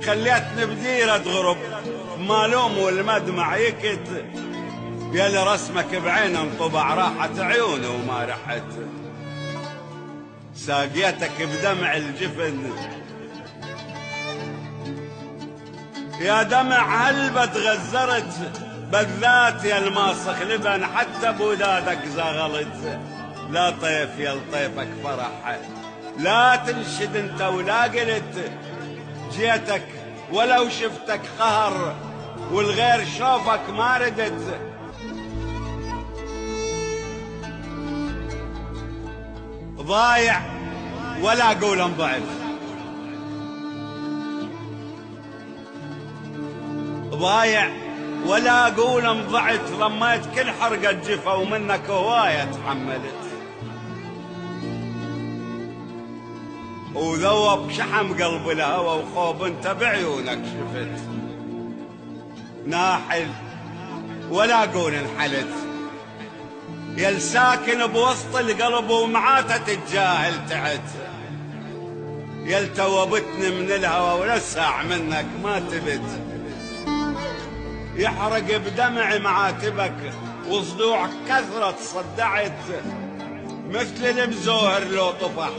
خليتني بديرة غرب مالوم والمدمع يكت، يا رسمك بعين انطبع راحت عيوني وما رحت، ساقيتك بدمع الجفن يا دمع هلبة تغزرت، بالذات يا الماسخ لبن حتى بودادك زغلت، لا طيف يا لطيفك فرح لا تنشد انت ولا قلت، جيتك ولو شفتك قهر والغير شوفك ما ردت، ضايع ولا قول انضعف، ضايع ولا قول انضعت، ضميت كل حرقة جفا ومنك هواية تحملت، وذوب شحم قلب الهوى وخوب انت بعيونك شفت، ناحل ولا قول انحلت، يا الساكن بوسط القلب ومعاته تتجاهل تحت، يا التوبتني من الهوى ولسع منك ما تبت، يحرق بدمع معاتبك وصدوعك كثرة صدعت، مثل المزوهر لو طفح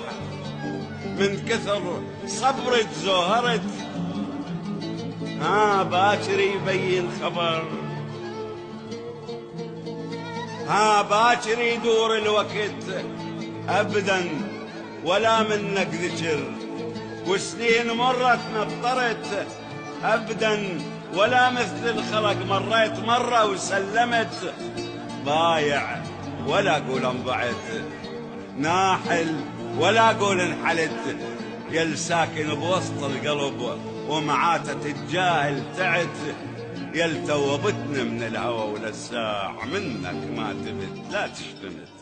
من كثر صبرت زوهرت، ها باكر يبين خبر، ها باكر يدور الوقت، ابدا ولا منك ذكر، وسنين مرت نطرت، ابدا ولا مثل الخلق مريت مرة وسلمت، ضايع ولا قول انضعت، ناحل ولا قول انحلت، يا الساكن بوسط القلب ومعاته تتجاهل تعت، يا التوبتنا من الهوى ولساع منك ما تبت لا تشتمت.